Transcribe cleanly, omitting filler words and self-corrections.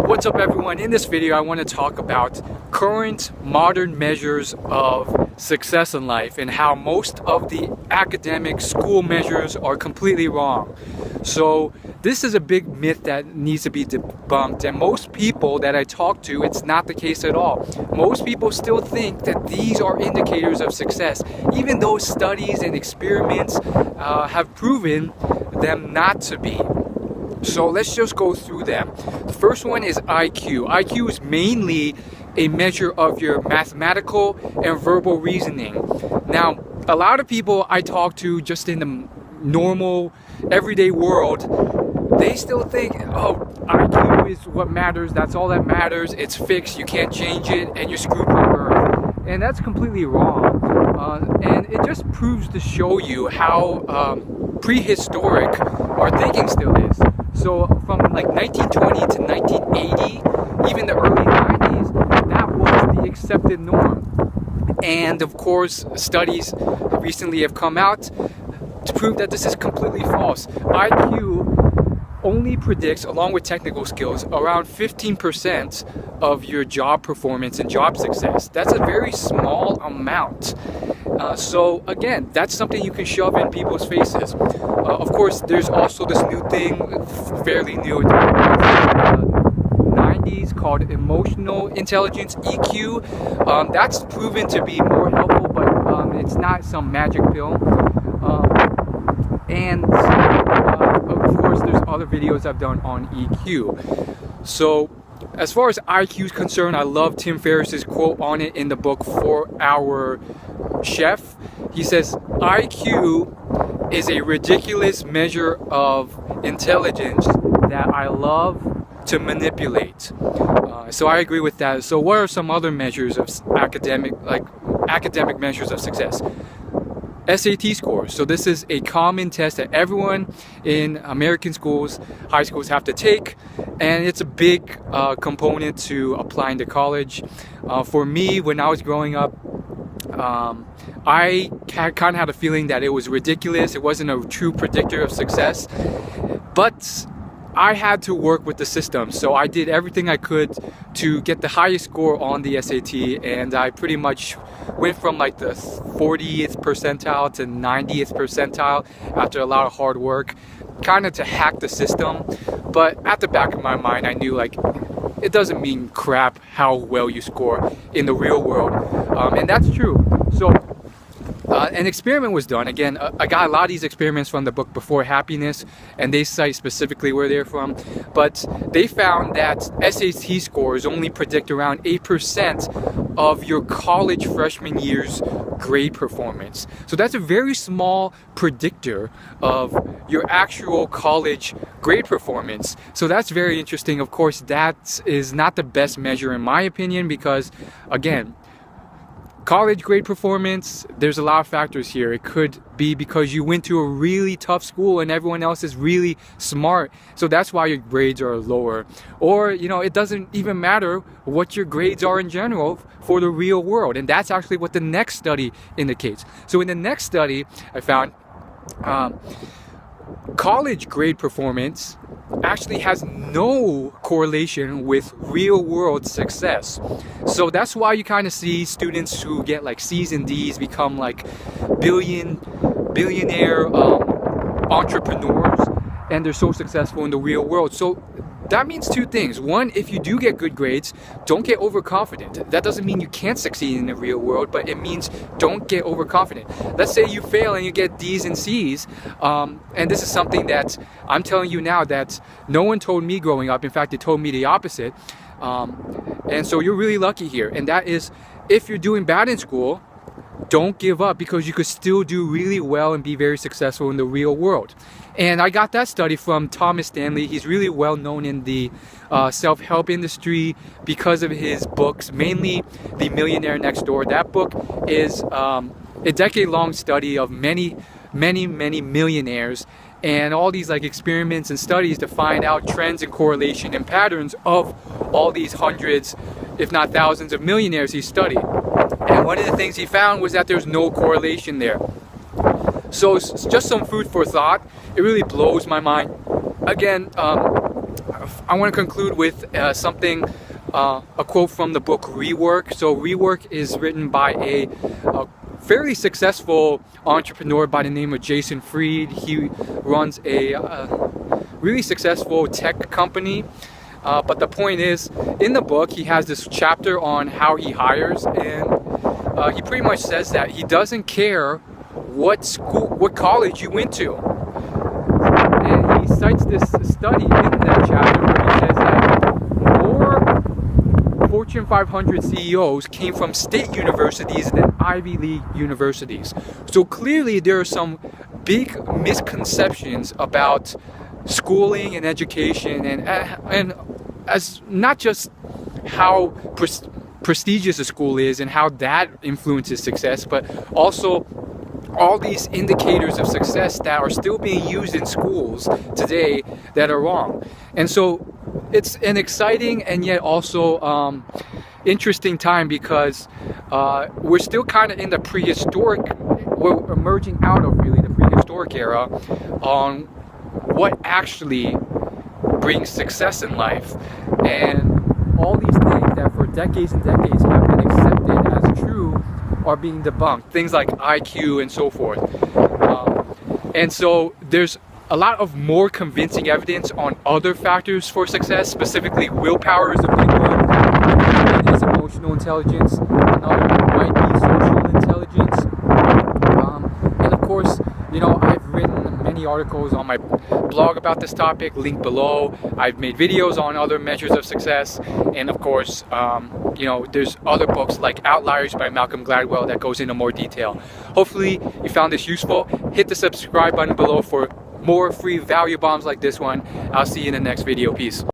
What's up everyone? In this video I want to talk about current modern measures of success in life and how most of the academic school measures are completely wrong. So this is a big myth that needs to be debunked, and most people that I talk to, it's not the case at all. Most people still think that these are indicators of success, even though studies and experiments have proven them not to be. So let's just go through them. The first one is IQ. IQ is mainly a measure of your mathematical and verbal reasoning. Now, a lot of people I talk to just in the normal, everyday world, they still think, oh, IQ is what matters, that's all that matters, it's fixed, you can't change it, and you're screwed from birth. And that's completely wrong. And it just proves to show you how prehistoric our thinking still is. So from like 1920 to 1980, even the early 90s, that was the accepted norm. And of course, studies recently have come out to prove that this is completely false. IQ only predicts, along with technical skills, around 15% of your job performance and job success. That's a very small amount. So again, that's something you can shove in people's faces. Of course, there's also this new thing, fairly new, 90s, called emotional intelligence, EQ. That's proven to be more helpful, but it's not some magic pill. And of course, there's other videos I've done on EQ. So as far as IQ is concerned, I love Tim Ferriss's quote on it in the book 4 Hour Chef. He says, IQ is a ridiculous measure of intelligence that I love to manipulate. So I agree with that. So what are some other measures of academic measures of success? SAT scores. So this is a common test that everyone in American schools, high schools have to take, and it's a big component to applying to college. For me, when I was growing up, I kind of had a feeling that it was ridiculous. It wasn't a true predictor of success, but I had to work with the system, so I did everything I could to get the highest score on the SAT, and I pretty much went from like the 40th percentile to 90th percentile after a lot of hard work, kind of to hack the system. But at the back of my mind, I knew like it doesn't mean crap how well you score in the real world, and that's true. So an experiment was done. Again, I got a lot of these experiments from the book Before Happiness, and they cite specifically where they're from. But they found that SAT scores only predict around 8% of your college freshman year's grade performance. So that's a very small predictor of your actual college grade performance. So that's very interesting. Of course, that is not the best measure in my opinion, because again, college grade performance, there's a lot of factors here. It could be because you went to a really tough school and everyone else is really smart, so that's why your grades are lower. Or, you know, it doesn't even matter what your grades are in general for the real world, and that's actually what the next study indicates. So in the next study, I found college grade performance actually has no correlation with real world success. So that's why you kind of see students who get like C's and D's become like billionaire entrepreneurs, and they're so successful in the real world. So that means two things. One, if you do get good grades, don't get overconfident. That doesn't mean you can't succeed in the real world, but it means don't get overconfident. Let's say you fail and you get D's and C's, and this is something that I'm telling you now that no one told me growing up. In fact, they told me the opposite. And so you're really lucky here. And that is, if you're doing bad in school, don't give up, because you could still do really well and be very successful in the real world. And I got that study from Thomas Stanley. He's really well known in the self-help industry because of his books, mainly The Millionaire Next Door. That book is a decade-long study of many millionaires, and all these like experiments and studies to find out trends and correlation and patterns of all these hundreds, if not thousands, of millionaires he studied. And one of the things he found was that there's no correlation there. So it's just some food for thought. It really blows my mind. Again, I want to conclude with a quote from the book Rework. So Rework is written by a fairly successful entrepreneur by the name of Jason Fried. He runs a really successful tech company. But the point is, in the book, he has this chapter on how he hires, and he pretty much says that he doesn't care what college you went to. And he cites this study in that chapter where he says that more Fortune 500 CEOs came from state universities than Ivy League universities. So clearly there are some big misconceptions about schooling and education, and as not just how prestigious a school is and how that influences success, but also all these indicators of success that are still being used in schools today that are wrong. And so it's an exciting and yet also interesting time, because we're still kind of in the prehistoric, we're emerging out of really the prehistoric era on what actually brings success in life. And all these things that for decades and decades have been accepted as true are being debunked. Things like IQ and so forth. And so there's a lot of more convincing evidence on other factors for success. Specifically, willpower is a big one. One is emotional intelligence. Another might be social intelligence. And of course, you know, I've written many articles on my blog about this topic, link below. I've made videos on other measures of success, and of course, you know, there's other books like Outliers by Malcolm Gladwell that goes into more detail. Hopefully you found this useful. Hit the subscribe button below for more free value bombs like this one. I'll see you in the next video. Peace.